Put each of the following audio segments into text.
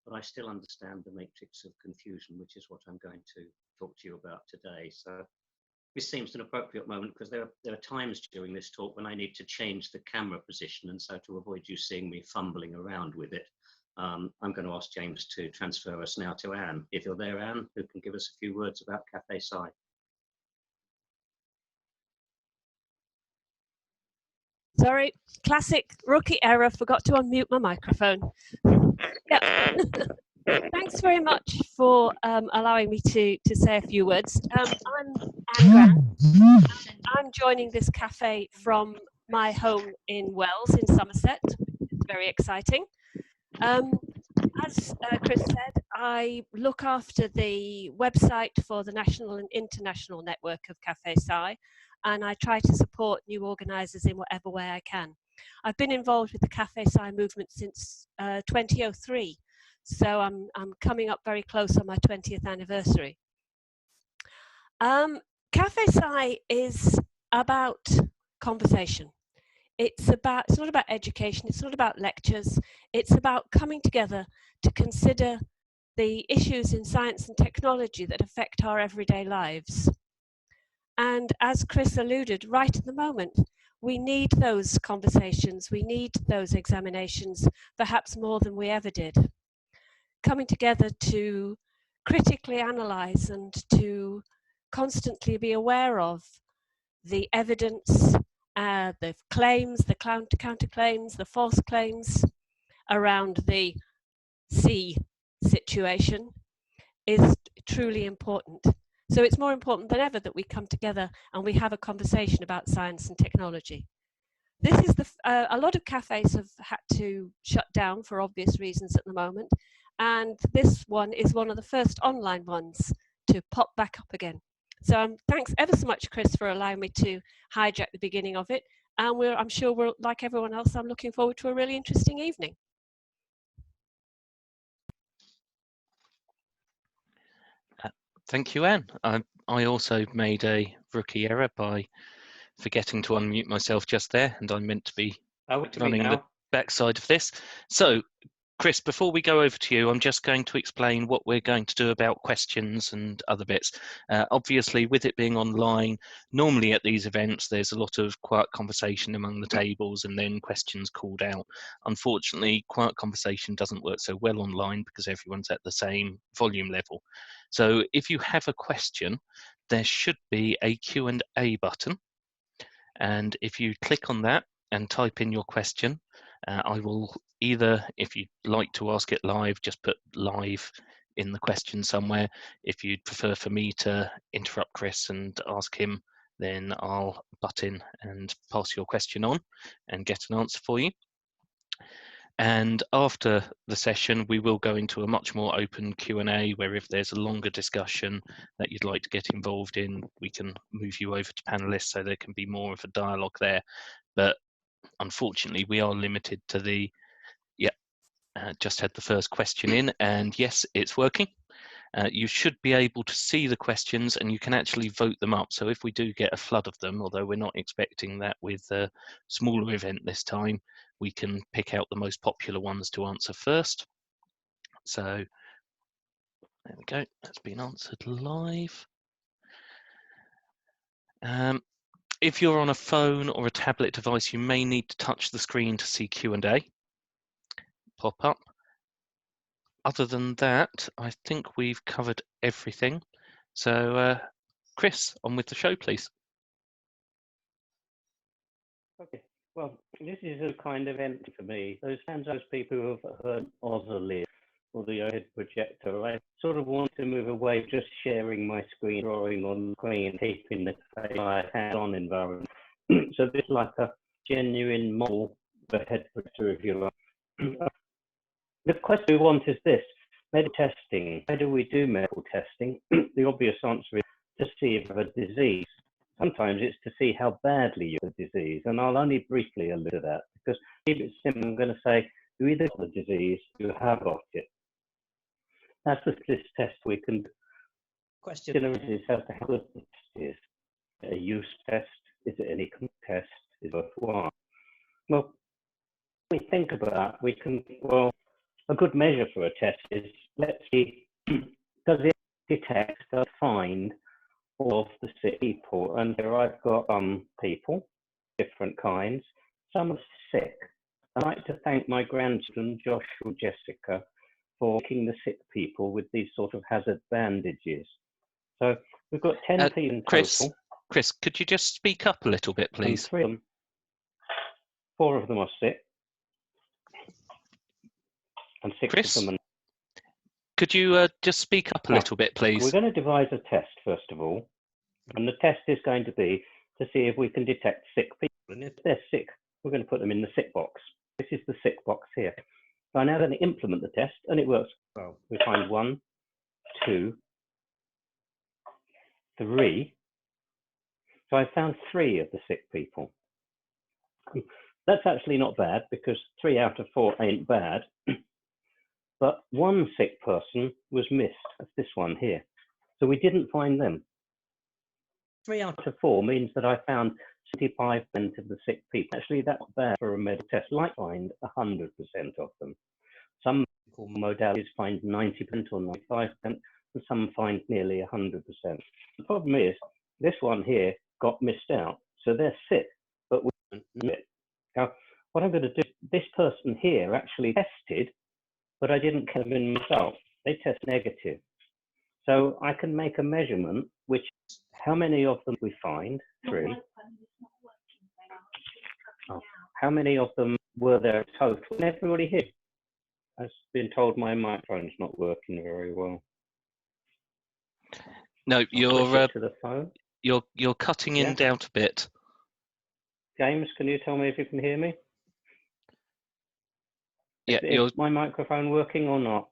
but I still understand the matrix of confusion, which is what I'm going to talk to you about today. So this seems an appropriate moment because there are times during this talk when I need to change the camera position, and so to avoid you seeing me fumbling around with it, I'm going to ask James to transfer us now to Anne. If you're there, Anne, who can give us a few words about Cafe Sci. Sorry, classic rookie error, forgot to unmute my microphone. Yeah. Thanks very much for allowing me to say a few words. I'm Anne Grant. I'm joining this cafe from my home in Wells in Somerset. It's very exciting. As Chris said, I look after the website for the national and international network of Cafe Sci, and I try to support new organisers in whatever way I can. I've been involved with the Cafe Sci movement since 2003, so I'm coming up very close on my 20th anniversary. Cafe Sci is about conversation. It's not about education, it's not about lectures, it's about coming together to consider the issues in science and technology that affect our everyday lives. And as Chris alluded, right at the moment, we need those conversations, we need those examinations, perhaps more than we ever did. Coming together to critically analyse and to constantly be aware of the evidence, the claims, the counterclaims, the false claims around the C situation is truly important. So it's more important than ever that we come together and we have a conversation about science and technology. This is a lot of cafes have had to shut down for obvious reasons at the moment, and this one is one of the first online ones to pop back up again. So thanks ever so much, Chris, for allowing me to hijack the beginning of it. And I'm sure we're, like everyone else, I'm looking forward to a really interesting evening. Thank you, Anne. I also made a rookie error by forgetting to unmute myself just there, and I meant to be running the backside of this. So, Chris, before we go over to you, I'm just going to explain what we're going to do about questions and other bits. Obviously, with it being online, normally at these events, there's a lot of quiet conversation among the tables and then questions called out. Unfortunately, quiet conversation doesn't work so well online because everyone's at the same volume level. So if you have a question, there should be a Q&A button. And if you click on that and type in your question, I will either, if you'd like to ask it live, just put live in the question somewhere. If you'd prefer for me to interrupt Chris and ask him, then I'll butt in and pass your question on and get an answer for you. And after the session, we will go into a much more open Q&A, where if there's a longer discussion that you'd like to get involved in, we can move you over to panelists so there can be more of a dialogue there. But unfortunately, we are limited to the, just had the first question in, and yes, it's working. You should be able to see the questions and you can actually vote them up. So if we do get a flood of them, although we're not expecting that with a smaller event this time, we can pick out the most popular ones to answer first. So there we go, that's been answered live. If you're on a phone or a tablet device, you may need to touch the screen to see Q&A pop up. Other than that, I think we've covered everything. So, Chris, on with the show, please. Okay, well, this is a kind of event for me. Those people who have heard Ozolith or the overhead projector, I sort of want to move away just sharing my screen, drawing on the screen, keeping the hands-on environment. So this is like a genuine model overhead projector, if you like. The question we want is this: medical testing. How do we do medical testing? The obvious answer is to see if you have a disease. Sometimes it's to see how badly you have a disease, and I'll only briefly allude to that because to keep it simple, I'm going to say you either got the disease, you have got it. That's what this test we can do. Question is how good the test is. A use test? Is it any test? Is it worthwhile? Well, when we think about that, we can, well, a good measure for a test is, let's see, does it detect, does it find all of the sick people? And here I've got people, different kinds. Some are sick. I'd like to thank my grandchildren, Josh and Jessica, for making the sick people with these sort of hazard bandages. So we've got 10 people in total. Chris, could you just speak up a little bit, please? And 3 of them, 4 of them are sick. And 6 Chris, of them are... Could you just speak up a little bit, please? We're going to devise a test, first of all. And the test is going to be to see if we can detect sick people. And if they're sick, we're going to put them in the sick box. This is the sick box here. So I'm now going to implement the test, and it works well. We find 1, 2, 3. So I found 3 of the sick people. That's actually not bad, because 3 out of 4 ain't bad. But 1 sick person was missed. That's this one here. So we didn't find them. 3 out of 4 means that I found 75% of the sick people. Actually, that's bad for a medical test. Like find 100% of them. Some medical modalities find 90% or 95%, and some find nearly 100%. The problem is, this one here got missed out. So they're sick, but we didn't know it. Now, what I'm going to do, this person here actually tested, but I didn't count them in myself. They test negative. So I can make a measurement, which is how many of them we find, 3. Oh, how many of them were there total? And everybody here has been told my microphone's not working very well. No, to the phone. You're cutting in and out a bit. James, can you tell me if you can hear me? Yeah, is my microphone working or not?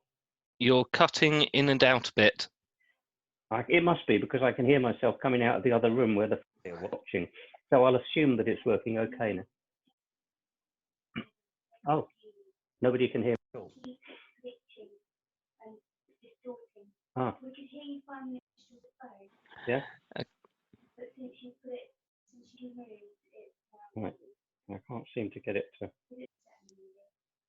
You're cutting in and out a bit. It must be, because I can hear myself coming out of the other room where they're watching. So I'll assume that it's working okay now. Oh, nobody can hear me at all. Ah. Yeah. Right. I can't seem to get it to.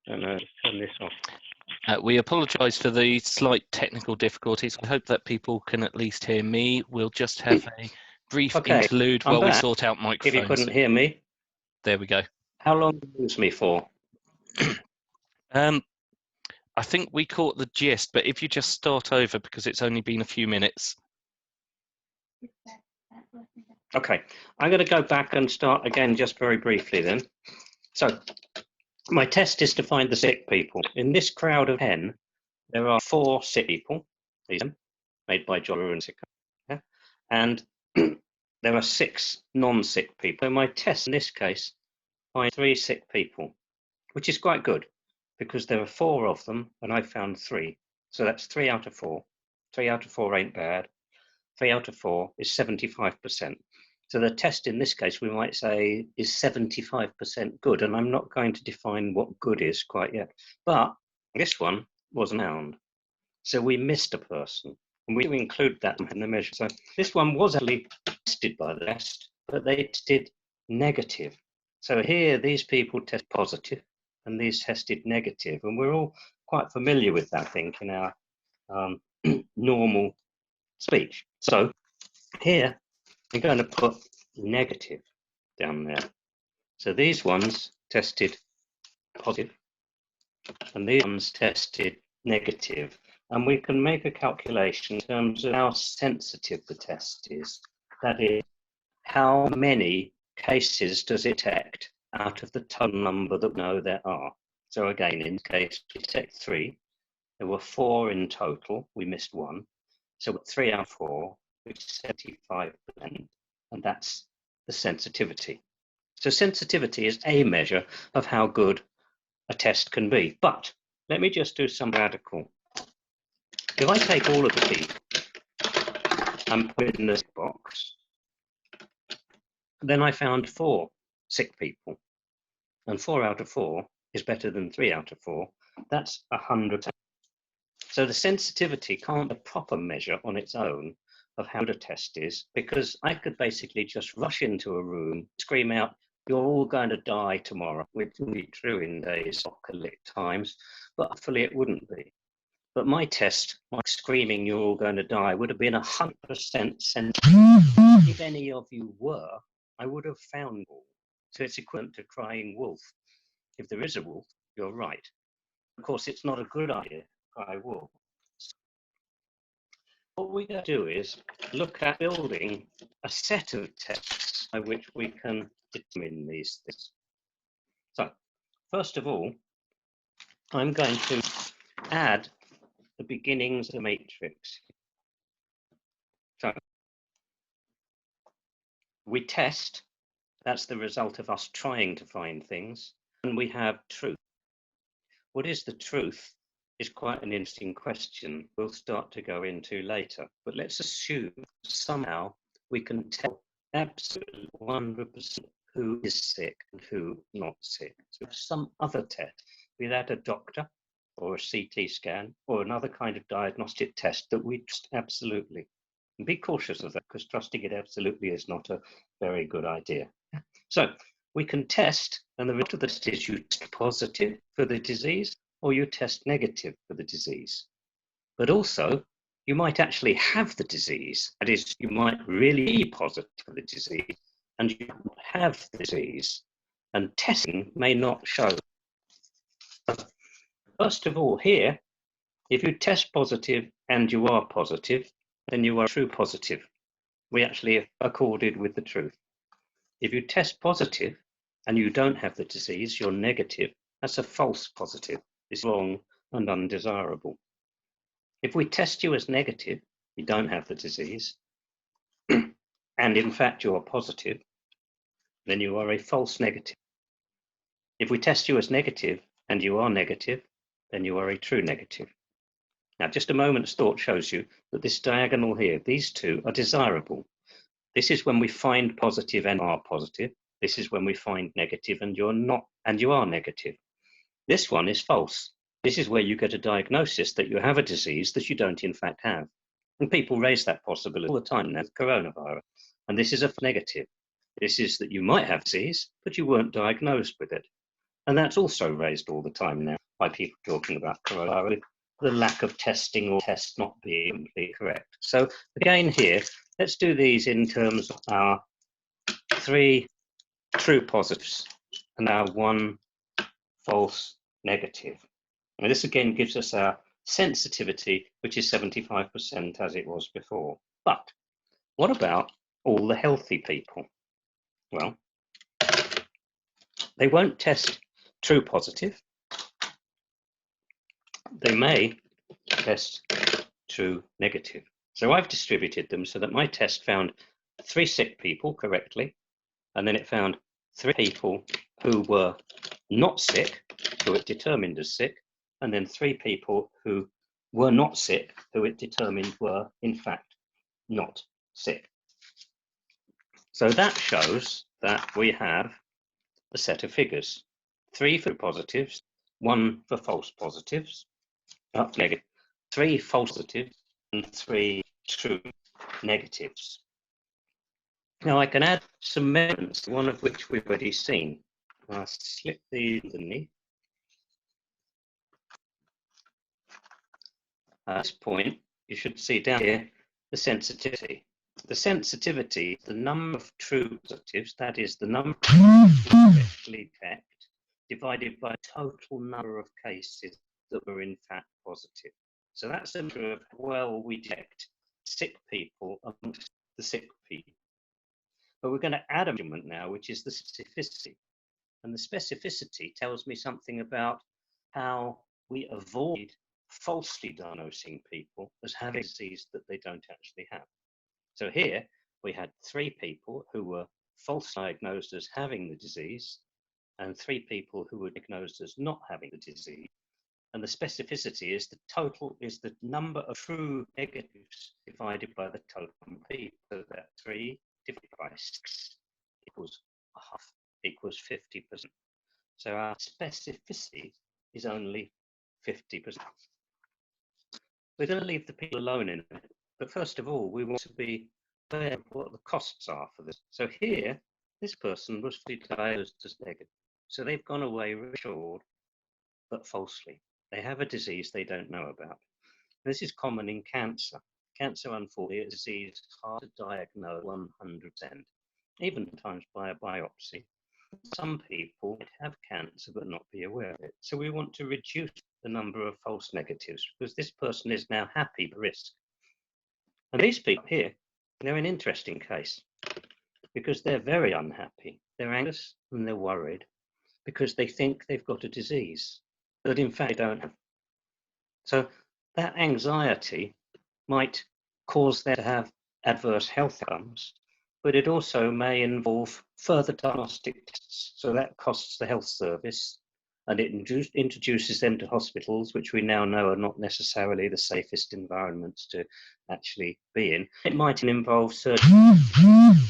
I don't know. Let's turn this off. We apologise for the slight technical difficulties. I hope that people can at least hear me. We'll just have a brief interlude while we sort out microphones. If you couldn't hear me. There we go. How long did you lose me for? I think we caught the gist, but if you just start over, because it's only been a few minutes. Okay, I'm going to go back and start again just very briefly then. So my test is to find the sick people. In this crowd of 10, there are 4 sick people, these are made by Jolla and Sick. Yeah? And there are 6 non-sick people. So my test in this case finds 3 sick people, which is quite good, because there are 4 of them and I found 3. So that's 3 out of 4. 3 out of 4 ain't bad. 3 out of 4 is 75%. So the test in this case, we might say, is 75% good. And I'm not going to define what good is quite yet. But this one wasn't found. So we missed a person. And we do include that in the measure. So this one was actually tested by the test, but they tested negative. So here, these people test positive, and these tested negative. And we're all quite familiar with that, I think, in our normal speech. So here, I'm going to put negative down there. So these ones tested positive, and these ones tested negative. And we can make a calculation in terms of how sensitive the test is. That is, how many cases does it detect out of the total number that we know there are. So again, in this case, we detect 3. There were 4 in total. We missed 1. So 3 out of 4, which is 75%, and that's the sensitivity. So sensitivity is a measure of how good a test can be. But let me just do some radical. If I take all of the people and put it in this box, then I found 4 sick people. And 4 out of 4 is better than 3 out of 4. That's 100%. So the sensitivity can't be a proper measure on its own of how good a test is, because I could basically just rush into a room, scream out, you're all going to die tomorrow, which would be true in today's apocalyptic times, but hopefully it wouldn't be. But my test, like screaming you're all going to die, would have been 100% sensitive. If any of you were, I would have found wolf. So it's equivalent to crying wolf. If there is a wolf, you're right. Of course, it's not a good idea to cry wolf. What we're going to do is look at building a set of tests by which we can determine these things. So, first of all, I'm going to add the beginnings of the matrix. So, we test, that's the result of us trying to find things, and we have truth. What is the truth is quite an interesting question we'll start to go into later. But let's assume somehow we can tell absolutely 100% who is sick and who not sick. So some other test, be that a doctor or a CT scan or another kind of diagnostic test that we trust absolutely. And be cautious of that, because trusting it absolutely is not a very good idea. So we can test, and the result of the test is you test positive for the disease or you test negative for the disease. But also, you might actually have the disease. That is, you might really be positive for the disease and you don't have the disease. And testing may not show. First of all, here, if you test positive and you are positive, then you are true positive. We actually accorded with the truth. If you test positive and you don't have the disease, you're negative. That's a false positive. It's wrong and undesirable. If we test you as negative, you don't have the disease, and in fact you are positive, then you are a false negative. If we test you as negative and you are negative, then you are a true negative. Now, just a moment's thought shows you that this diagonal here, these two are desirable. This is when we find positive and are positive. This is when we find negative and you're not, and you are negative. This one is false. This is where you get a diagnosis that you have a disease that you don't in fact have. And people raise that possibility all the time now with coronavirus. And this is a negative. This is that you might have disease, but you weren't diagnosed with it. And that's also raised all the time now by people talking about coronavirus, the lack of testing or tests not being completely correct. So again here, let's do these in terms of our 3 true positives and our 1 false negative. And this again gives us our sensitivity, which is 75% as it was before. But what about all the healthy people? Well, they won't test true positive. They may test true negative. So I've distributed them so that my test found 3 sick people correctly, and then it found 3 people who were not sick, who it determined as sick, and then 3 people who were not sick, who it determined were in fact not sick. So that shows that we have a set of figures, 3 for positives, 1 for false positives, negative, 3 false positives, and 3 true negatives. Now I can add some measurements, one of which we've already seen. I'll slip these underneath. At this point, you should see down here the sensitivity. The sensitivity is the number of true positives, that is the number we correctly detect, divided by the total number of cases that were in fact positive. So that's a measure of how well we detect sick people amongst the sick people. But we're going to add a measurement now, which is the specificity. And the specificity tells me something about how we avoid falsely diagnosing people as having a disease that they don't actually have. So here we had 3 people who were falsely diagnosed as having the disease and 3 people who were diagnosed as not having the disease. And the specificity is the total, is the number of true negatives divided by the total number of people. So that 3 divided by 6 equals half, equals 50%. So our specificity is only 50%. We're going to leave the people alone in a minute, but first of all, we want to be aware of what the costs are for this. So here this person was diagnosed as negative. So they've gone away reassured, but falsely. They have a disease they don't know about. This is common in cancer. Cancer, unfortunately, is a disease hard to diagnose 100%, even sometimes by a biopsy. Some people might have cancer but not be aware of it. So we want to reduce the number of false negatives because this person is now happy but risk. And these people here, they're an interesting case because they're very unhappy. They're anxious and they're worried because they think they've got a disease that in fact they don't have. So that anxiety might cause them to have adverse health outcomes, but it also may involve further diagnostic tests. So that costs the health service and it introduces them to hospitals, which we now know are not necessarily the safest environments to actually be in. It might involve surgery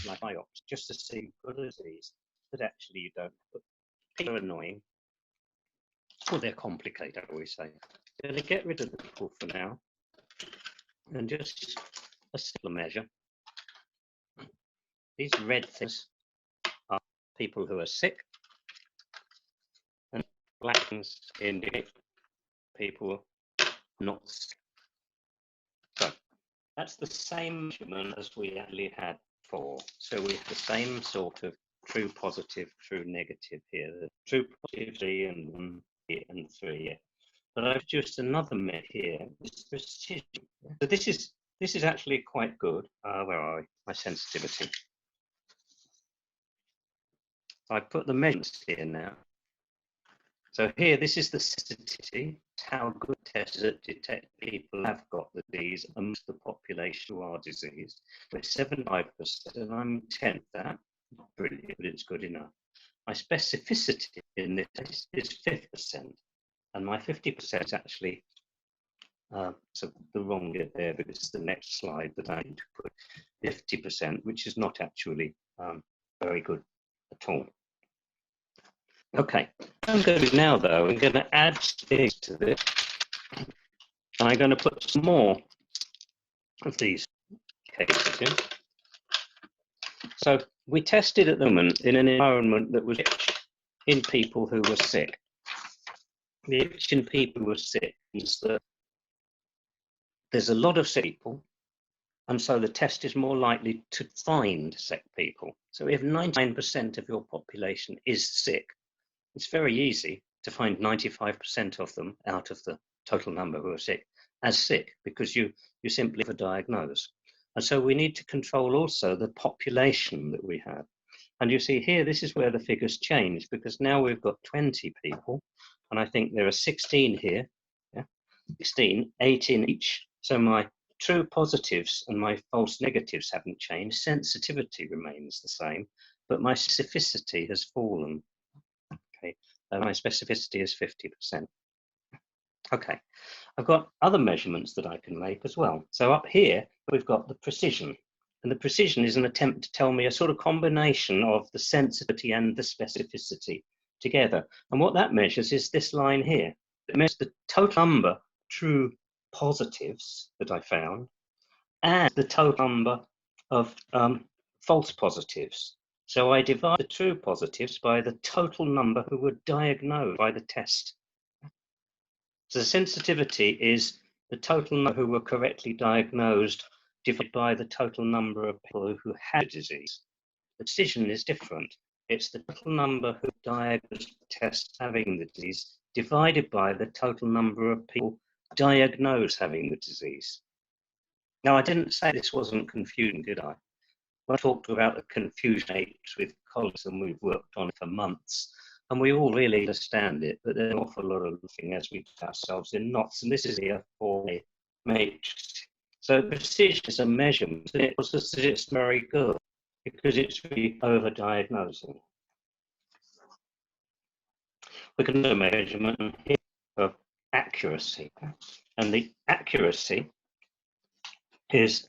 like biopsy, just to see good disease that actually you don't. But people are annoying, or they're complicated, I always say. I'm going to get rid of the people for now and just a simpler measure. These red things are people who are sick, and black things indicate people not sick. So that's the same measurement as we actually had before. So we have the same sort of true positive, true negative here. The true positive 3 and 1 and 3. But I've introduced another measure here. This precision. So this is actually quite good. Where are we? My sensitivity. I put the measurements here now. So here, this is the sensitivity, how good tests that detect people have got the disease amongst the population who are diseased. We're 75%, and I'm 10th that. Not brilliant, but it's good enough. My specificity in this test is 50%, and my 50% is actually so the wrong bit there because it's the next slide that I need to put 50%, which is not actually very good at all. Okay, I'm going to do now though, I'm going to add things to this. I'm going to put some more of these cases in. So we tested at the moment in an environment that was rich in people who were sick. The rich in people who were sick means that there's a lot of sick people, and so the test is more likely to find sick people. So if 99% of your population is sick, it's very easy to find 95% of them out of the total number who are sick as sick because you simply overdiagnose. And so we need to control also the population that we have. And you see here, this is where the figures change because now we've got 20 people, and I think there are 16 here, 16, 8 in each. So my true positives and my false negatives haven't changed. Sensitivity remains the same, but my specificity has fallen. Okay, my specificity is 50%. Okay, I've got other measurements that I can make as well. So up here, we've got the precision. And the precision is an attempt to tell me a sort of combination of the sensitivity and the specificity together. And what that measures is this line here. It measures the total number of true positives that I found and the total number of false positives. So I divide the true positives by the total number who were diagnosed by the test. So the sensitivity is the total number who were correctly diagnosed divided by the total number of people who had the disease. The precision is different. It's the total number who diagnosed the test having the disease divided by the total number of people diagnosed having the disease. Now, I didn't say this wasn't confusing, did I? I talked about the confusion apes with colleagues, and we've worked on it for months, and we all really understand it, but there's an awful lot of looking as we put ourselves in knots, and this is here for a matrix. So precision is a measurement, and it was just that it's very good because it's really over-diagnosing. We can do a measurement here of accuracy, and the accuracy is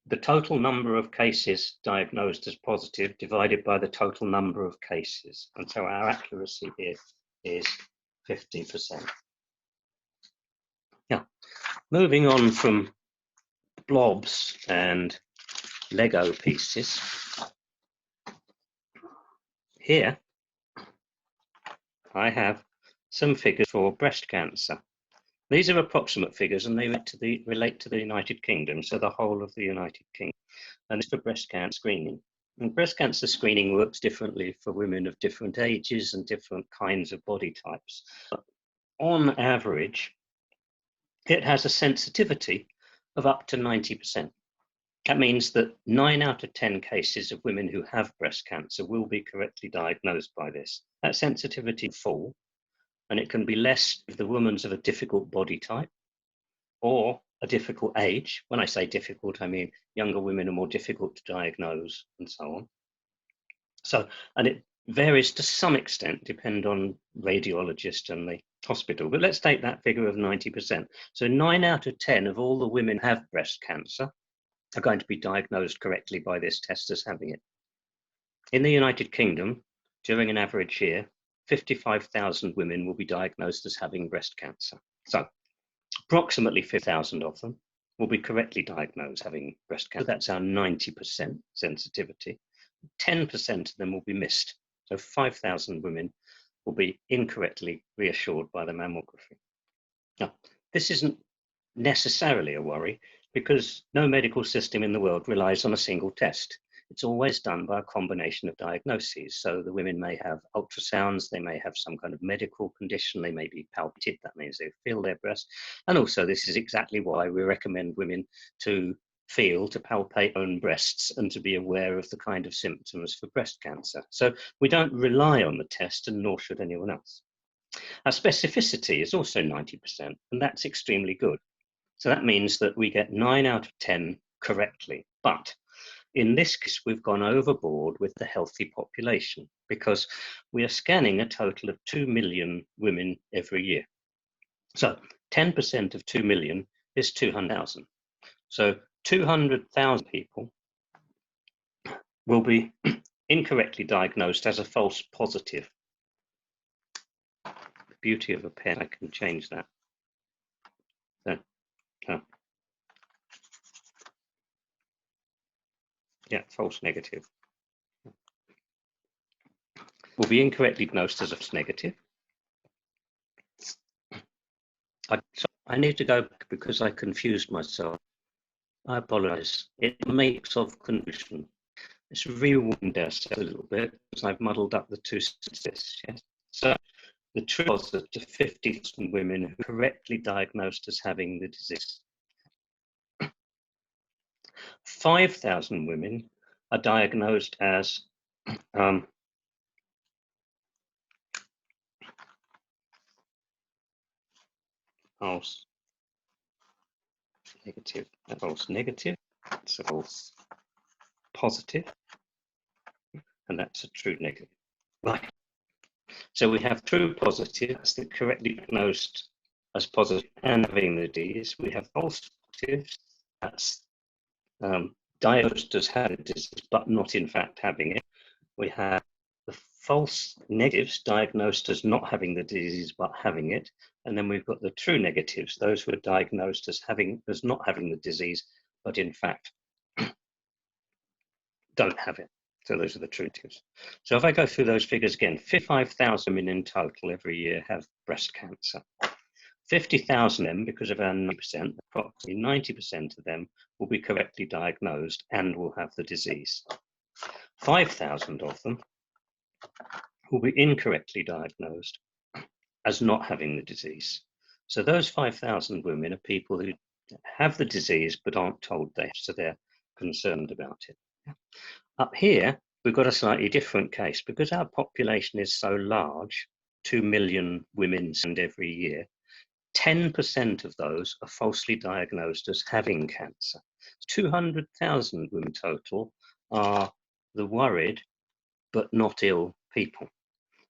the total number of cases diagnosed as positive divided by the total number of cases. And so our accuracy here is 50%. Now, moving on from blobs and Lego pieces, here I have some figures for breast cancer. These are approximate figures, and they relate to the United Kingdom, so the whole of the United Kingdom, and it's for breast cancer screening. And breast cancer screening works differently for women of different ages and different kinds of body types. But on average, it has a sensitivity of up to 90%. That means that 9 out of 10 cases of women who have breast cancer will be correctly diagnosed by this. That sensitivity will fall, and it can be less if the woman's of a difficult body type or a difficult age. When I say difficult, I mean younger women are more difficult to diagnose and so on. So, and it varies to some extent, depend on radiologist and the hospital. But let's take that figure of 90%. So 9 out of 10 of all the women who have breast cancer are going to be diagnosed correctly by this test as having it. In the United Kingdom, during an average year, 55,000 women will be diagnosed as having breast cancer. So approximately 5,000 of them will be correctly diagnosed having breast cancer. That's our 90% sensitivity. 10% of them will be missed. So 5,000 women will be incorrectly reassured by the mammography. Now, this isn't necessarily a worry because no medical system in the world relies on a single test. It's always done by a combination of diagnoses. So the women may have ultrasounds, they may have some kind of medical condition, they may be palpated, that means they feel their breast. And also this is exactly why we recommend women to palpate own breasts and to be aware of the kind of symptoms for breast cancer. So we don't rely on the test, and nor should anyone else. Our specificity is also 90%, and that's extremely good. So that means that we get 9 out of 10 correctly. But in this case, we've gone overboard with the healthy population because we are scanning a total of 2 million women every year. So 10% of 2 million is 200,000. So 200,000 people will be incorrectly diagnosed as a false positive. The beauty of a pen, I can change that. Yeah, false negative. Will be incorrectly diagnosed as a false negative. I need to go back because I confused myself. I apologize. It makes of confusion. Let's rewind ourselves a little bit because I've muddled up the two statistics. Yes? So the truth was that 50,000 women who are correctly diagnosed as having the disease. 5,000 women are diagnosed as false negative, it's a false positive, and that's a true negative. Right. So we have true positive, that's the correctly diagnosed as positive and having the disease. We have false positives, that's diagnosed as having the disease, but not in fact having it. We have the false negatives diagnosed as not having the disease, but having it. And then we've got the true negatives, those who are diagnosed as not having the disease, but in fact don't have it. So those are the true negatives. So if I go through those figures again, 55,000 women in total every year have breast cancer. 50,000 of them, because of our 90%, approximately 90% of them will be correctly diagnosed and will have the disease. 5,000 of them will be incorrectly diagnosed as not having the disease. So those 5,000 women are people who have the disease but aren't told they have, so they're concerned about it. Up here, we've got a slightly different case because our population is so large, 2 million women every year, 10% of those are falsely diagnosed as having cancer. 200,000 women total are the worried but not ill people.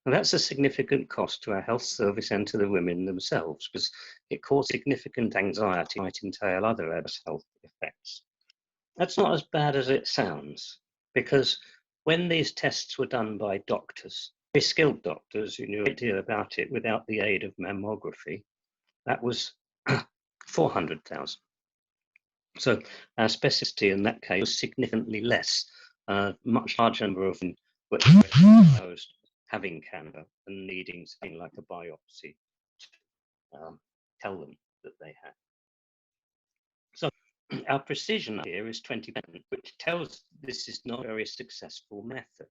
And that's a significant cost to our health service and to the women themselves because it causes significant anxiety, might entail other adverse health effects. That's not as bad as it sounds because when these tests were done by doctors, very skilled doctors who knew a deal about it without the aid of mammography, that was 400,000. So our specificity in that case was significantly less. A much larger number of them were diagnosed having cancer and needing something like a biopsy to tell them that they had. So our precision here is 20%, which tells this is not a very successful method.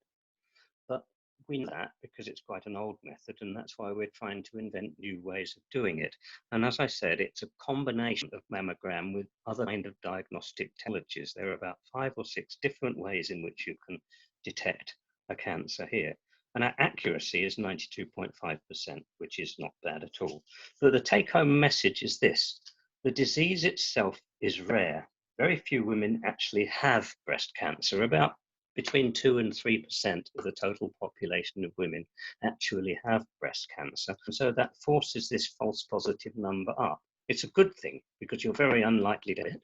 But we know that because it's quite an old method, and that's why we're trying to invent new ways of doing it. And as I said, it's a combination of mammogram with other kind of diagnostic technologies. There are about 5 or 6 different ways in which you can detect a cancer here. And our accuracy is 92.5%, which is not bad at all. But the take-home message is this: the disease itself is rare. Very few women actually have breast cancer. About between 2 and 3% of the total population of women actually have breast cancer. And so that forces this false positive number up. It's a good thing because you're very unlikely to have it.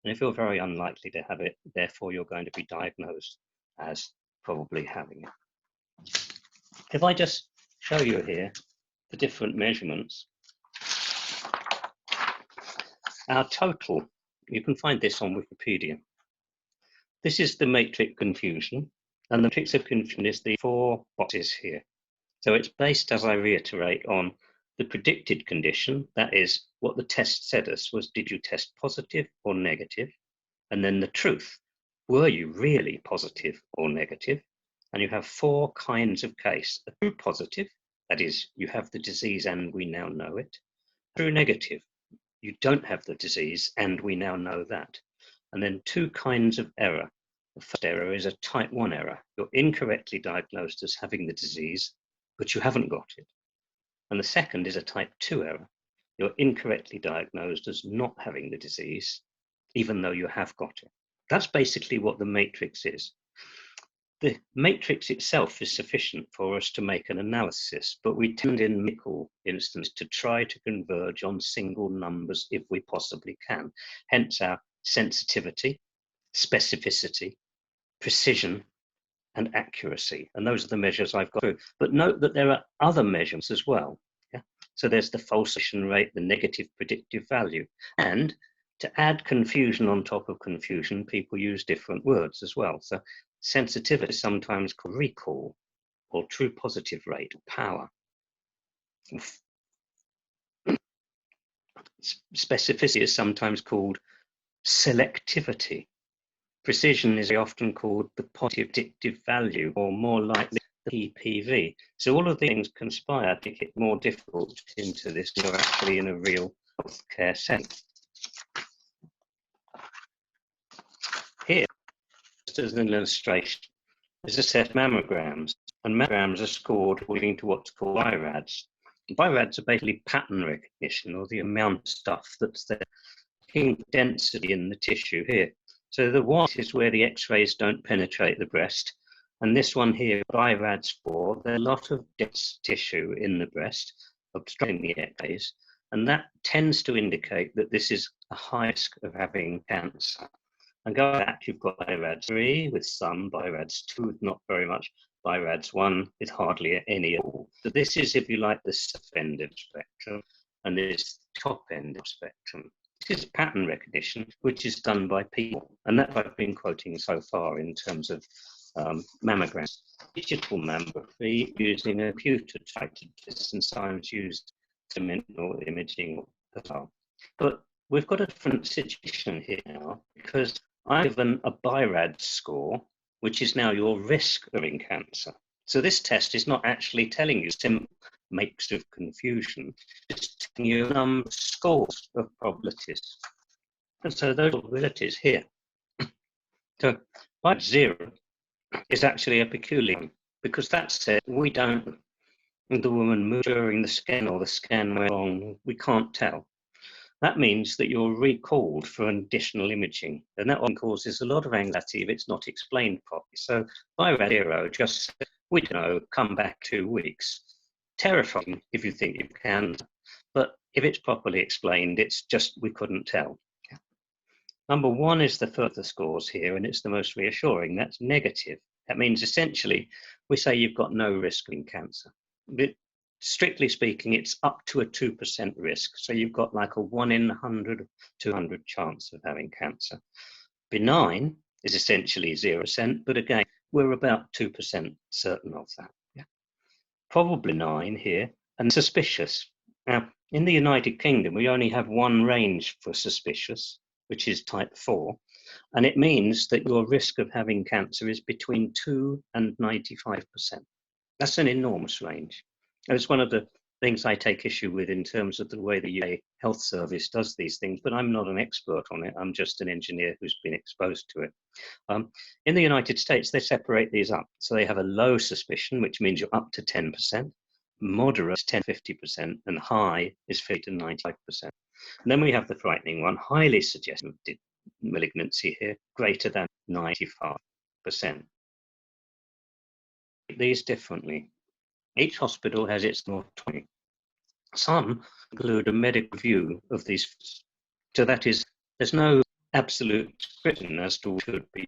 And if you're very unlikely to have it, therefore you're going to be diagnosed as probably having it. If I just show you here the different measurements, our total, you can find this on Wikipedia. This is the matrix confusion, and the matrix of confusion is the 4 boxes here. So it's based, as I reiterate, on the predicted condition, that is what the test said us was, did you test positive or negative? And then the truth, were you really positive or negative? And you have 4 kinds of case: a true positive, that is you have the disease and we now know it; true negative, you don't have the disease and we now know that. And then 2 kinds of error. The first error is a type 1 error. You're incorrectly diagnosed as having the disease, but you haven't got it. And the second is a type 2 error. You're incorrectly diagnosed as not having the disease, even though you have got it. That's basically what the matrix is. The matrix itself is sufficient for us to make an analysis, but we tend in medical instance to try to converge on single numbers if we possibly can. Hence our sensitivity, specificity, precision, and accuracy. And those are the measures I've got through. But note that there are other measurements as well. Yeah? So there's the false position rate, the negative predictive value. And to add confusion on top of confusion, people use different words as well. So sensitivity is sometimes called recall, or true positive rate, power. Specificity is sometimes called selectivity. Precision is often called the positive predictive value, or more likely the PPV. So all of these things conspire to make it more difficult into this. You're actually in a real healthcare setting. Here, just as an illustration, is a set of mammograms, and mammograms are scored according to what's called BIRADS. BIRADS are basically pattern recognition, or the amount of stuff that's there, density in the tissue here. So the white is where the X-rays don't penetrate the breast, and this one here, BIRADS 4, there's a lot of dense tissue in the breast obstructing the X-rays, and that tends to indicate that this is a high risk of having cancer. And go back, you've got BIRADS 3 with some, BIRADS 2 with not very much, BIRADS 1 with hardly any at all. So this is, if you like, the end of the spectrum, and this top end of the spectrum. This is pattern recognition, which is done by people, and that I've been quoting so far in terms of mammograms. Digital mammography using a computer tried to do this, and sometimes used dimensional imaging as well. But we've got a different situation here now, because I've given a BIRADS score, which is now your risk of having cancer. So this test is not actually telling you simple makes of confusion, it's telling you a number of scores of probabilities. And so those probabilities here. So BIRADS 0 is actually a peculiar one, because that said we don't, the woman moved during the scan or the scan went wrong, we can't tell. That means that you're recalled for additional imaging, and that one causes a lot of anxiety if it's not explained properly. So BIRADS 0 just said, we don't know, come back 2 weeks. Terrifying if you think you can, but if it's properly explained, it's just we couldn't tell. Number 1 is the further scores here, and it's the most reassuring. That's negative. That means essentially we say you've got no risk of cancer. But strictly speaking, it's up to a 2% risk. So you've got like a 1 in 100, 200 chance of having cancer. Benign is essentially 0%, but again, we're about 2% certain of that. Yeah. Probably 9 here, and suspicious. Now, in the United Kingdom, we only have one range for suspicious, which is type 4, and it means that your risk of having cancer is between 2 and 95%. That's an enormous range. And it's one of the things I take issue with in terms of the way the UK Health Service does these things, but I'm not an expert on it. I'm just an engineer who's been exposed to it. In the United States, they separate these up. So they have a low suspicion, which means you're up to 10%, moderate is 10 to 50%, and high is 50 to 95%. And then we have the frightening one, highly suggestive malignancy here, greater than 95%. These differently. Each hospital has its autonomy. Some include a medical review of these. So that is, there's no absolute description as to what should be.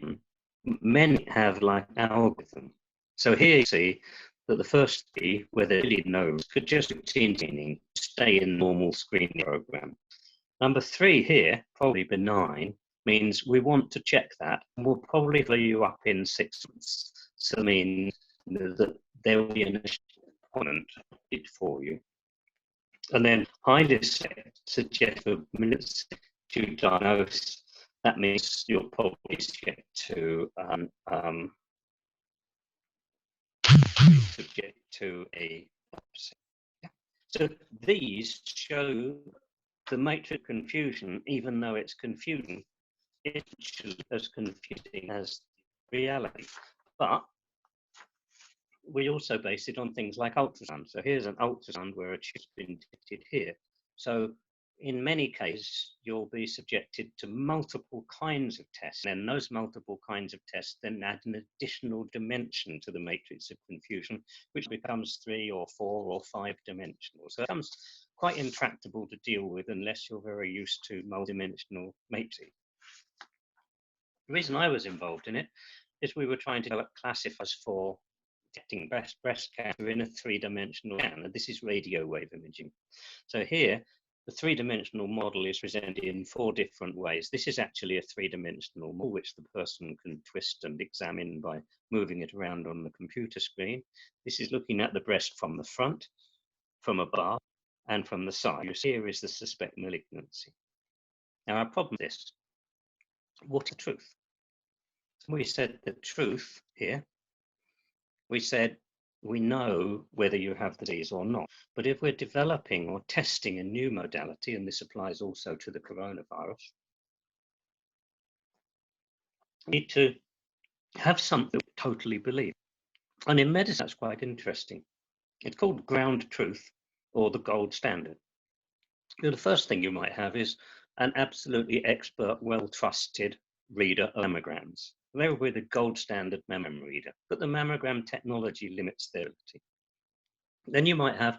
Many have like an algorithm. So here you see that the first three, where there really no, could just routine stay in normal screening program. Number 3 here, probably benign, means we want to check that, and we'll probably follow you up in 6 months. So it means that there will be an appointment for you. And then highly suggestive to diagnose, that means you're probably subject to a biopsy. So these show the matrix confusion, even though it's confusing, it's as confusing as reality. But we also base it on things like ultrasound. So here's an ultrasound where a chip's been detected here. So in many cases, you'll be subjected to multiple kinds of tests. And those multiple kinds of tests then add an additional dimension to the matrix of confusion, which becomes 3 or 4 or 5 dimensional. So it becomes quite intractable to deal with unless you're very used to multidimensional matrix. The reason I was involved in it is we were trying to develop classifiers for detecting breast cancer in a 3-dimensional scan, and this is radio wave imaging. So here, the 3-dimensional model is presented in 4 different ways. This is actually a 3-dimensional model, which the person can twist and examine by moving it around on the computer screen. This is looking at the breast from the front, from above, and from the side. You see here is the suspect malignancy. Now, our problem is this. What is truth? We said the truth here. We said we know whether you have the disease or not. But if we're developing or testing a new modality, and this applies also to the coronavirus, we need to have something we totally believe. And in medicine, that's quite interesting. It's called ground truth or the gold standard. So the first thing you might have is an absolutely expert, well-trusted reader of mammograms. They will be the gold standard mammogram reader, but the mammogram technology limits their ability. Then you might have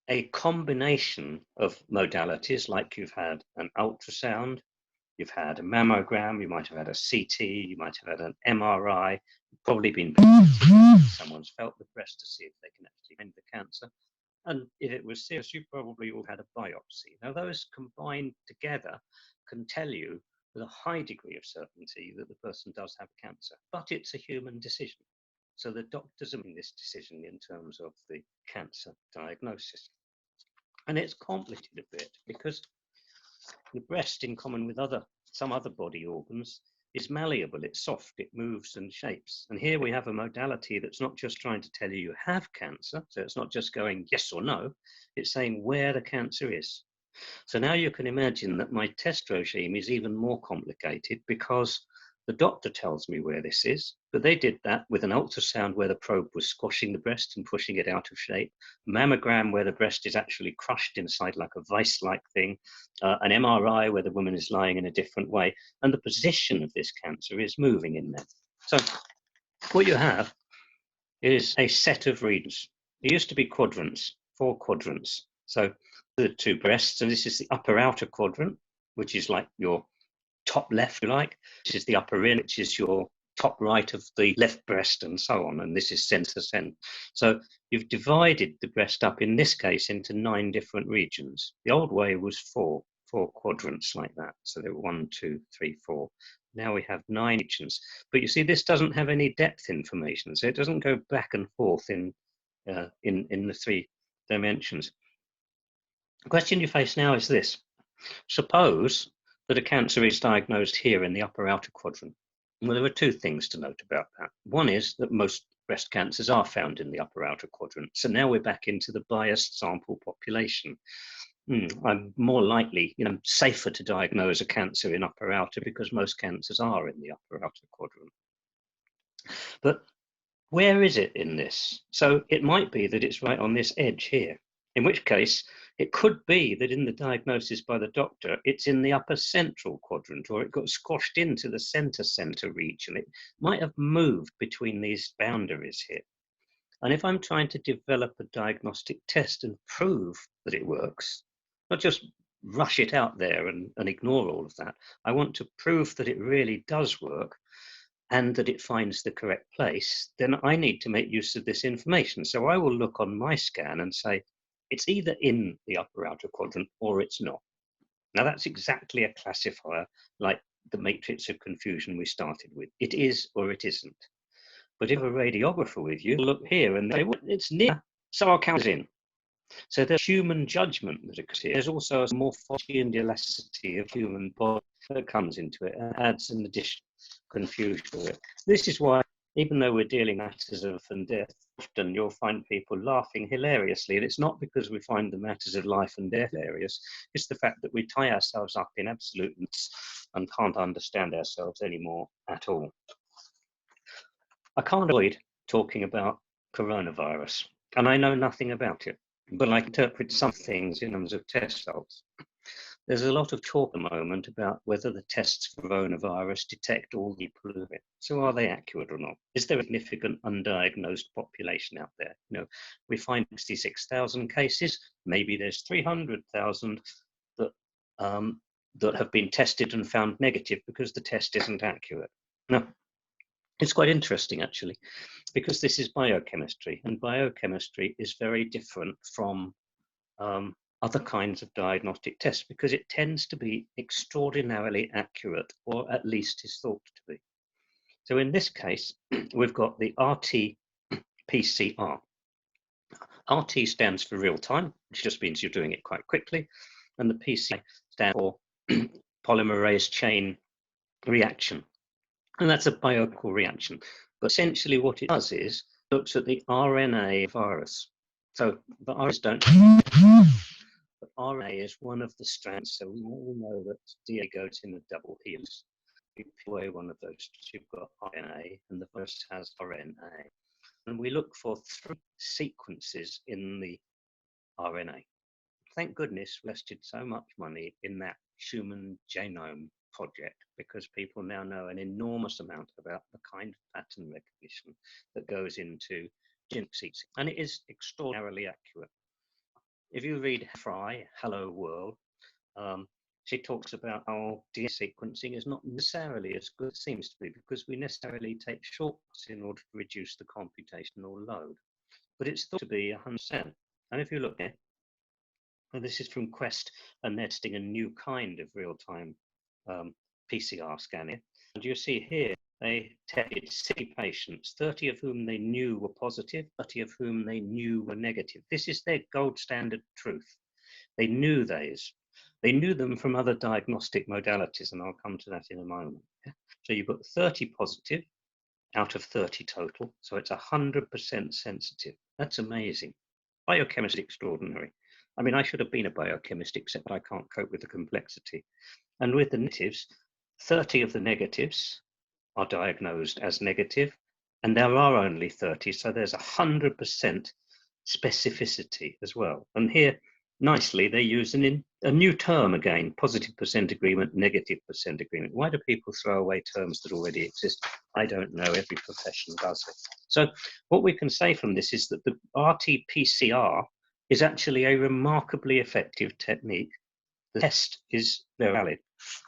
a combination of modalities, like you've had an ultrasound, you've had a mammogram, you might have had a CT, you might have had an MRI, probably been someone's felt the breast to see if they can actually find the cancer. And if it was serious, you probably all had a biopsy. Now, those combined together can tell you with a high degree of certainty that the person does have cancer, but it's a human decision. So the doctors are making this decision in terms of the cancer diagnosis. And it's complicated a bit because the breast, in common with some other body organs, is malleable, it's soft, it moves and shapes. And here we have a modality that's not just trying to tell you you have cancer, so it's not just going yes or no, it's saying where the cancer is. So now you can imagine that my test regime is even more complicated because the doctor tells me where this is, but they did that with an ultrasound where the probe was squashing the breast and pushing it out of shape, mammogram where the breast is actually crushed inside like a vice-like thing, an MRI where the woman is lying in a different way, and the position of this cancer is moving in there. So what you have is a set of readings. It used to be quadrants, 4 quadrants. So the 2 breasts, and this is the upper outer quadrant, which is like your top left, you like. This is the upper in, which is your top right of the left breast, and so on. And this is center. So you've divided the breast up in this case into 9 different regions. The old way was 4 quadrants like that. So there were 1, 2, 3, 4. Now we have 9 regions. But you see, this doesn't have any depth information, so it doesn't go back and forth in the 3 dimensions. The question you face now is this. Suppose that a cancer is diagnosed here in the upper outer quadrant. Well, there are 2 things to note about that. One is that most breast cancers are found in the upper outer quadrant. So now we're back into the biased sample population. I'm more likely, safer to diagnose a cancer in upper outer because most cancers are in the upper outer quadrant. But where is it in this? So it might be that it's right on this edge here, in which case it could be that in the diagnosis by the doctor, it's in the upper central quadrant, or it got squashed into the center region. It might have moved between these boundaries here. And if I'm trying to develop a diagnostic test and prove that it works, not just rush it out there and ignore all of that, I want to prove that it really does work and that it finds the correct place, then I need to make use of this information. So I will look on my scan and say, it's either in the upper outer quadrant or it's not. Now that's exactly a classifier like the matrix of confusion we started with. It is or it isn't. But if a radiographer with you, look here and they say, well, it's near, so I'll count it in. So there's human judgment that occurs here. There's also a morphology and elasticity of human body that comes into it and adds an additional confusion to it. This is why, even though we're dealing matters of life and death, often you'll find people laughing hilariously. And it's not because we find the matters of life and death hilarious. It's the fact that we tie ourselves up in absoluteness and can't understand ourselves anymore at all. I can't avoid talking about coronavirus, and I know nothing about it, but I interpret some things in terms of test results. There's a lot of talk at the moment about whether the tests for coronavirus detect all the people of it. So are they accurate or not? Is there a significant undiagnosed population out there? We find 66,000 cases. Maybe there's 300,000 that have been tested and found negative because the test isn't accurate. Now, it's quite interesting, actually, because this is biochemistry, and biochemistry is very different from other kinds of diagnostic tests because it tends to be extraordinarily accurate, or at least is thought to be. So in this case, we've got the RT-PCR. RT stands for real time, which just means you're doing it quite quickly, and the PCR stands for polymerase chain reaction. And that's a biochemical reaction. But essentially what it does is looks at the RNA virus. So the RNAs don't, but RNA is one of the strands. So we all know that DNA goes in a double helix. You peel away one of those, you've got RNA, and the virus has RNA. And we look for 3 sequences in the RNA. Thank goodness we invested so much money in that human genome project, because people now know an enormous amount about the kind of pattern recognition that goes into genetic sequencing, and it is extraordinarily accurate. If you read Fry, Hello World, she talks about how DNA sequencing is not necessarily as good as it seems to be, because we necessarily take shortcuts in order to reduce the computational load. But it's thought to be 100%. And if you look at, well, this is from Quest, and they're testing a new kind of real-time PCR scanning. And you see here, they tested 60 patients, 30 of whom they knew were positive, 30 of whom they knew were negative. This is their gold standard truth. They knew these. They knew them from other diagnostic modalities, and I'll come to that in a moment. So you've got 30 positive out of 30 total, so it's 100% sensitive. That's amazing. Biochemistry extraordinary. I mean, I should have been a biochemist, except I can't cope with the complexity. And with the negatives, 30 of the negatives are diagnosed as negative, and there are only 30, so there's 100% specificity as well. And here, nicely, they use a new term again, positive percent agreement, negative percent agreement. Why do people throw away terms that already exist? I don't know, every profession does it. So what we can say from this is that the RT-PCR is actually a remarkably effective technique. The test is very valid.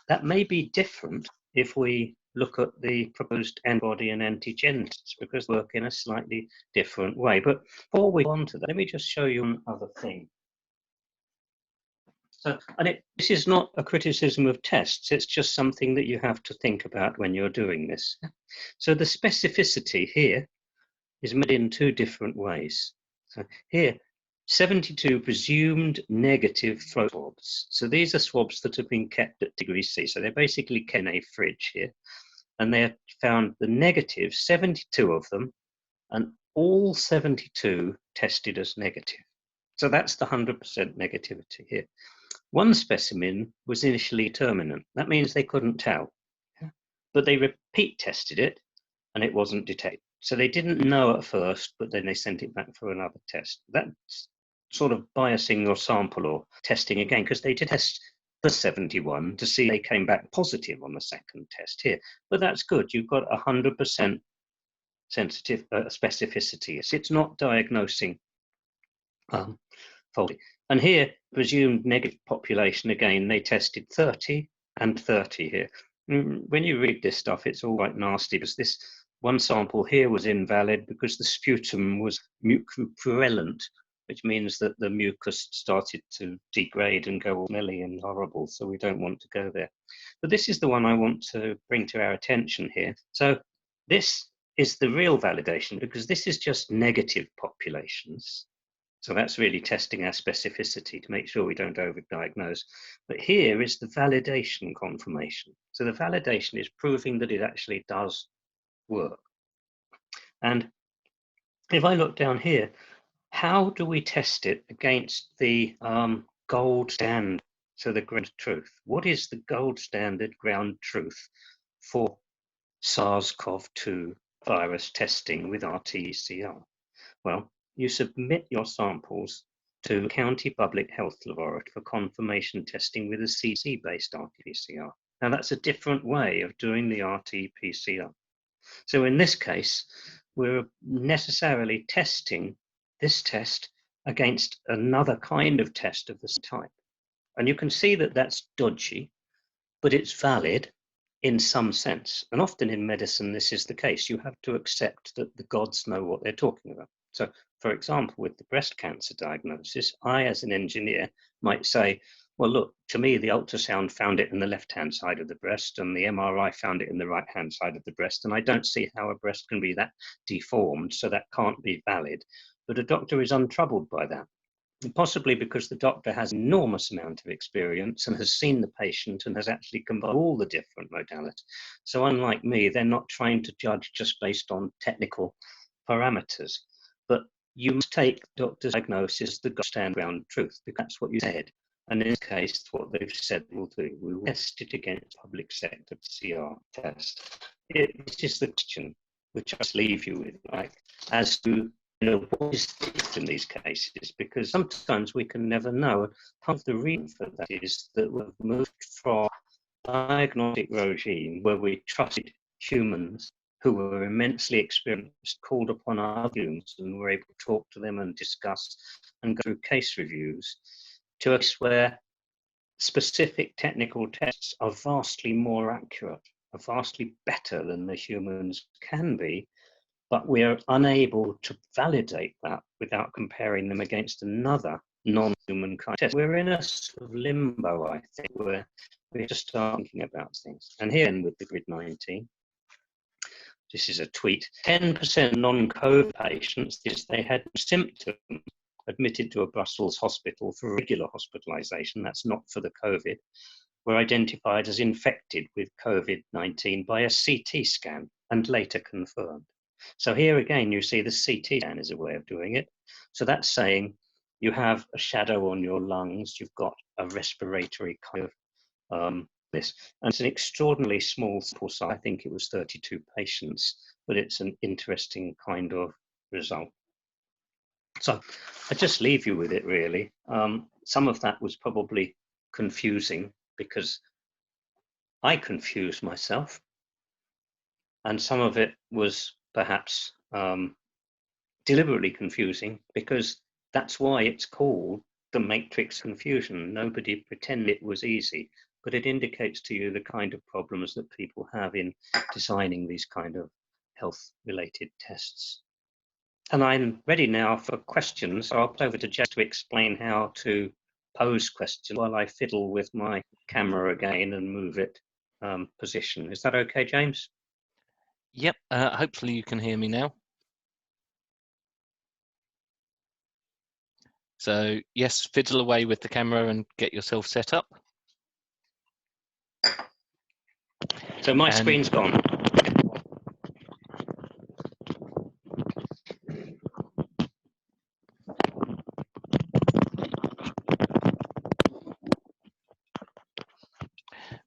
That may be different if we look at the proposed antibody and antigen tests, because they work in a slightly different way. But before we go on to that, let me just show you one other thing. So, and this is not a criticism of tests, it's just something that you have to think about when you're doing this. So the specificity here is made in two different ways. So here, 72 presumed negative throat swabs. So these are swabs that have been kept at degree C. So they're basically kept in a fridge here. And they have found the negative, 72 of them, and all 72 tested as negative. So that's the 100% negativity here. One specimen was initially terminant. That means they couldn't tell. But they repeat tested it and it wasn't detected. So they didn't know at first, but then they sent it back for another test. That's sort of biasing your sample or testing again, because they did test the 71 to see they came back positive on the second test here. But that's good. You've got 100% sensitive specificity. It's not diagnosing faulty. And here, presumed negative population, again, they tested 30 and 30 here. When you read this stuff, it's all quite nasty, because this one sample here was invalid because the sputum was mucopurulent, which means that the mucus started to degrade and go all smelly and horrible, so we don't want to go there. But this is the one I want to bring to our attention here. So this is the real validation, because this is just negative populations. So that's really testing our specificity to make sure we don't overdiagnose. But here is the validation confirmation. So the validation is proving that it actually does work. And if I look down here, how do we test it against the gold standard? So the ground truth. What is the gold standard ground truth for SARS-CoV-2 virus testing with RT-PCR? Well, you submit your samples to a county public health laboratory for confirmation testing with a CDC-based RT-PCR. Now that's a different way of doing the RT-PCR. So in this case, we're necessarily testing this test against another kind of test of this type. And you can see that that's dodgy, but it's valid in some sense. And often in medicine, this is the case. You have to accept that the gods know what they're talking about. So, for example, with the breast cancer diagnosis, I, as an engineer, might say, well, look, to me, the ultrasound found it in the left-hand side of the breast and the MRI found it in the right-hand side of the breast. And I don't see how a breast can be that deformed, so that can't be valid. But a doctor is untroubled by that. Possibly because the doctor has an enormous amount of experience and has seen the patient and has actually combined all the different modalities. So unlike me, they're not trying to judge just based on technical parameters. But you must take doctor's diagnosis as the gold standard ground truth, because that's what you said. And in this case, what they've said we'll do, we will test it against public sector PCR test. This is the question which I just leave you with, like, as to what is different in these cases, because sometimes we can never know. Part of the reason for that is that we've moved from a diagnostic regime where we trusted humans who were immensely experienced, called upon our humans and were able to talk to them and discuss and go through case reviews, to us where specific technical tests are vastly more accurate, are vastly better than the humans can be, but we are unable to validate that without comparing them against another non-human kind of test. We're in a sort of limbo, I think, where we just start thinking about things. And here with the COVID-19, this is a tweet, 10% non-COVID patients, they had symptoms admitted to a Brussels hospital for regular hospitalization, that's not for the COVID, were identified as infected with COVID-19 by a CT scan and later confirmed. So here again, you see the CT scan is a way of doing it. So that's saying you have a shadow on your lungs, you've got a respiratory kind of this. And it's an extraordinarily small sample size. I think it was 32 patients, but it's an interesting kind of result. So I just leave you with it, really. Some of that was probably confusing because I confused myself. And some of it was perhaps deliberately confusing, because that's why it's called the matrix confusion. Nobody pretended it was easy, but it indicates to you the kind of problems that people have in designing these kind of health-related tests. And I'm ready now for questions. So I'll put over to Jess to explain how to pose questions while I fiddle with my camera again and move it position. Is that okay, James? Yep, hopefully you can hear me now. So yes, fiddle away with the camera and get yourself set up. So my screen's gone.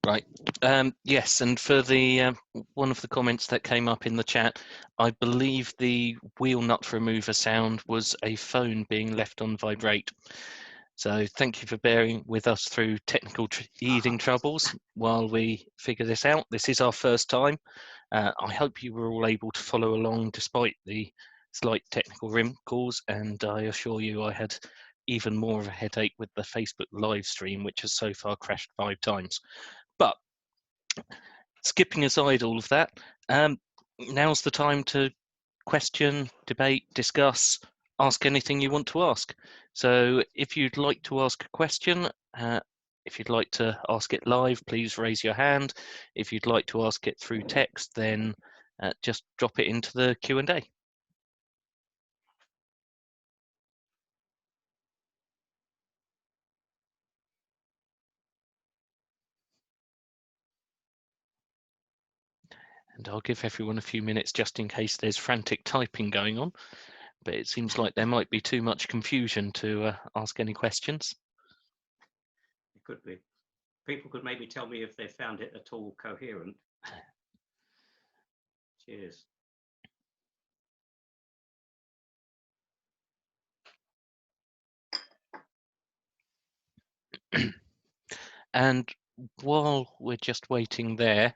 Right. Yes, and for the one of the comments that came up in the chat, I believe the wheel nut remover sound was a phone being left on vibrate. So thank you for bearing with us through technical teething troubles while we figure this out. This is our first time. I hope you were all able to follow along despite the slight technical wrinkles, and I assure you I had even more of a headache with the Facebook live stream, which has so far crashed 5 times. But skipping aside all of that, now's the time to question, debate, discuss, ask anything you want to ask. So if you'd like to ask a question, if you'd like to ask it live, please raise your hand. If you'd like to ask it through text, then just drop it into the Q&A. And I'll give everyone a few minutes just in case there's frantic typing going on, but it seems like there might be too much confusion to ask any questions. It could be. People could maybe tell me if they found it at all coherent. Cheers. And while we're just waiting there,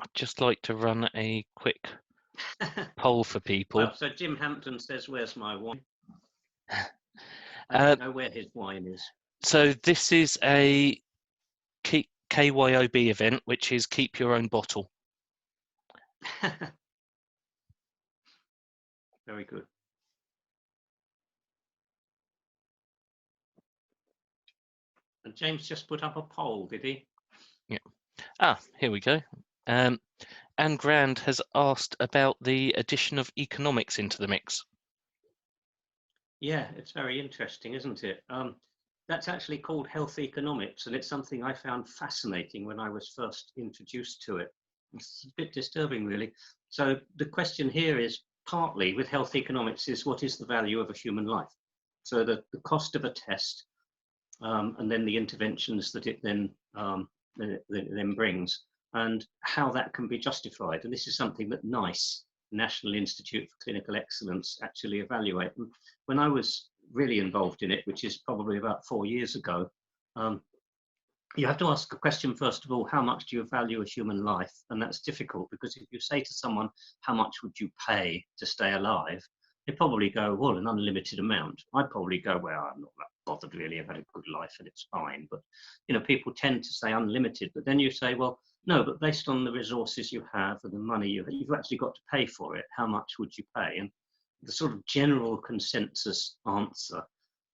I'd just like to run a quick poll for people. Well, so Jim Hampton says, "Where's my wine?" I don't know where his wine is. So this is a KYOB event, which is keep your own bottle. Very good. And James just put up a poll, did he? Yeah. Ah, here we go. Anne Grand has asked about the addition of economics into the mix. Yeah, it's very interesting, isn't it? That's actually called health economics, and it's something I found fascinating when I was first introduced to it. It's a bit disturbing, really. So the question here is partly with health economics is what is the value of a human life? So the cost of a test and then the interventions that it then brings and how that can be justified. And this is something that NICE, National Institute for Clinical Excellence, actually evaluate. And when I was really involved in it, which is probably about 4 years ago, you have to ask a question, first of all, how much do you value a human life? And that's difficult because if you say to someone, how much would you pay to stay alive? They probably go, well, an unlimited amount. I'd probably go, well, I'm not that bothered really. I've had a good life and it's fine. But, you know, people tend to say unlimited. But then you say, well, no, but based on the resources you have and the money you've actually got to pay for it, how much would you pay? And the sort of general consensus answer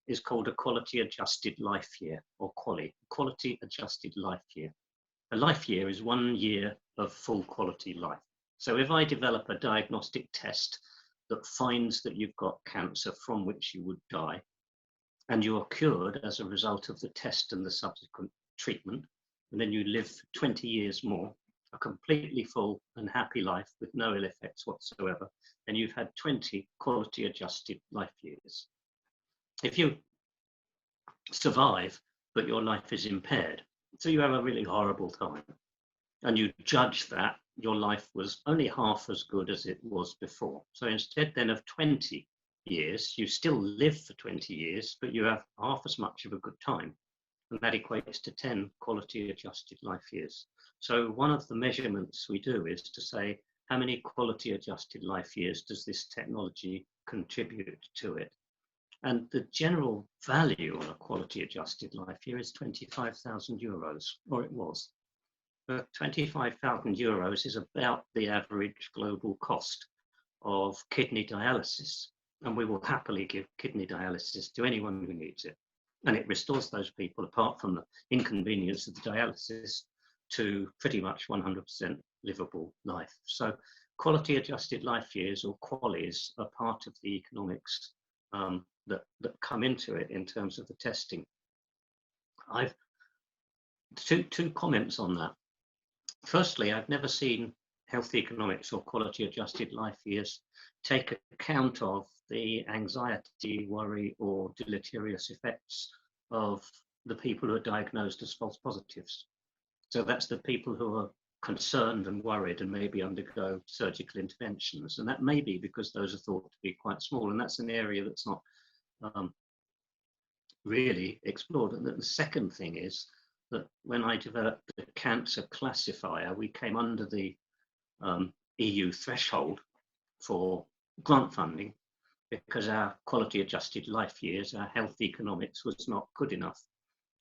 is called a quality adjusted life year, or QALY, quality adjusted life year. A life year is 1 year of full quality life. So if I develop a diagnostic test that finds that you've got cancer from which you would die, and you are cured as a result of the test and the subsequent treatment, and then you live 20 years more, a completely full and happy life with no ill effects whatsoever, then you've had 20 quality adjusted life years. If you survive, but your life is impaired, so you have a really horrible time, and you judge that your life was only half as good as it was before. So instead then of 20 years, you still live for 20 years, but you have half as much of a good time. And that equates to 10 quality adjusted life years. So one of the measurements we do is to say, how many quality adjusted life years does this technology contribute to it? And the general value on a quality adjusted life year is 25,000 euros, or it was. But 25,000 euros is about the average global cost of kidney dialysis. And we will happily give kidney dialysis to anyone who needs it. and it restores those people, apart from the inconvenience of the dialysis, to pretty much 100% livable life. So quality adjusted life years, or QALYs, are part of the economics that come into it in terms of the testing. I've two comments on that. Firstly, I've never seen health economics or quality adjusted life years take account of the anxiety, worry, or deleterious effects of the people who are diagnosed as false positives. So that's the people who are concerned and worried and maybe undergo surgical interventions. And that may be because those are thought to be quite small. And that's an area that's not really explored. And the second thing is that when I developed the cancer classifier, we came under the EU threshold for grant funding because our quality adjusted life years, our health economics, was not good enough.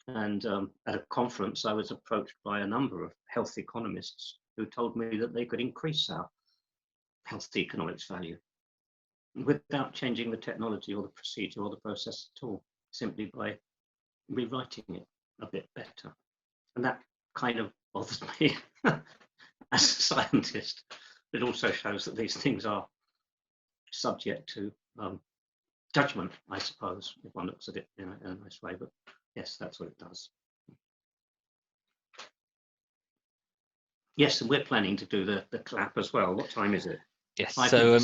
And at a conference, I was approached by a number of health economists who told me that they could increase our health economics value without changing the technology or the procedure or the process at all, simply by rewriting it a bit better. And that kind of bothers me as a scientist. It also shows that these things are subject to judgment, I suppose, if one looks at it in a nice way. But yes, that's what it does. Yes, and we're planning to do the clap as well. What time is it? Yes, so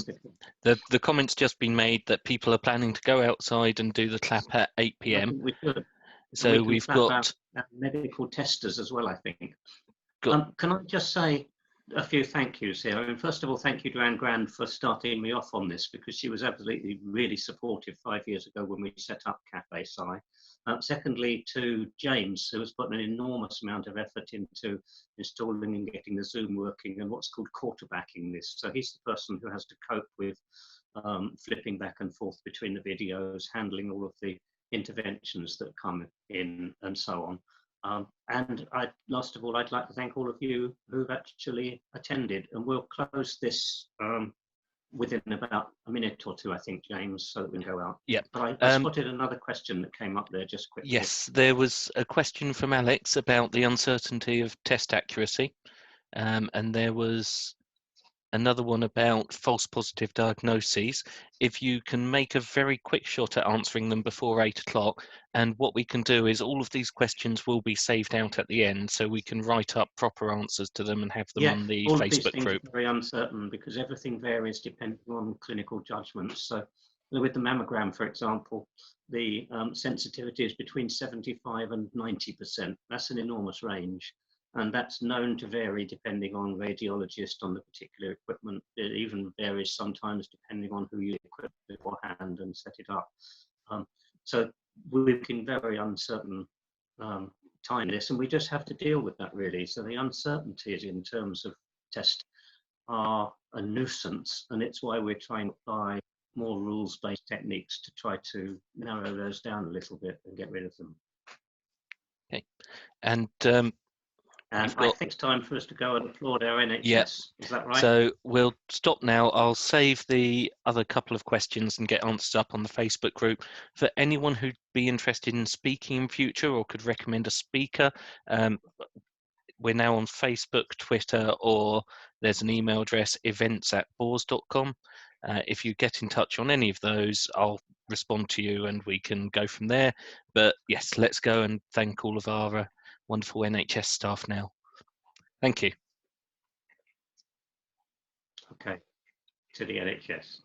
the comment's just been made that people are planning to go outside and do the clap at 8 p.m. We should. So we've got our medical testers as well, I think. Can I just say a few thank yous here? I mean, first of all, thank you to Anne Grand for starting me off on this, because she was absolutely really supportive 5 years ago when we set up Cafe Sci. Secondly, to James, who has put an enormous amount of effort into installing and getting the Zoom working and what's called quarterbacking this. So he's the person who has to cope with flipping back and forth between the videos, handling all of the interventions that come in and so on. And last of all, I'd like to thank all of you who've actually attended, and we'll close this within about a minute or two, I think, James, so that we can go out. Yeah. But I spotted another question that came up there just quickly. Yes, there was a question from Alex about the uncertainty of test accuracy. And there was another one about false positive diagnoses. If you can make a very quick shot at answering them before 8 o'clock, and what we can do is all of these questions will be saved out at the end, so we can write up proper answers to them and have them on the all Facebook of these things group. Are very uncertain because everything varies depending on clinical judgments. So with the mammogram, for example, the sensitivity is between 75 and 90%. That's an enormous range. And that's known to vary depending on radiologist, on the particular equipment. It even varies sometimes depending on who you equip beforehand and set it up. So we're in very uncertain time this, and we just have to deal with that, really. So the uncertainties in terms of test are a nuisance, and it's why we're trying to apply more rules-based techniques to try to narrow those down a little bit and get rid of them. Okay, and I think it's time for us to go and applaud our NHS. Yeah. Is that right? So we'll stop now. I'll save the other couple of questions and get answers up on the Facebook group. For anyone who'd be interested in speaking in future or could recommend a speaker, we're now on Facebook, Twitter, or there's an email address, events@bors.com. If you get in touch on any of those, I'll respond to you and we can go from there. But yes, let's go and thank all of our wonderful NHS staff now. Thank you. Okay, to the NHS.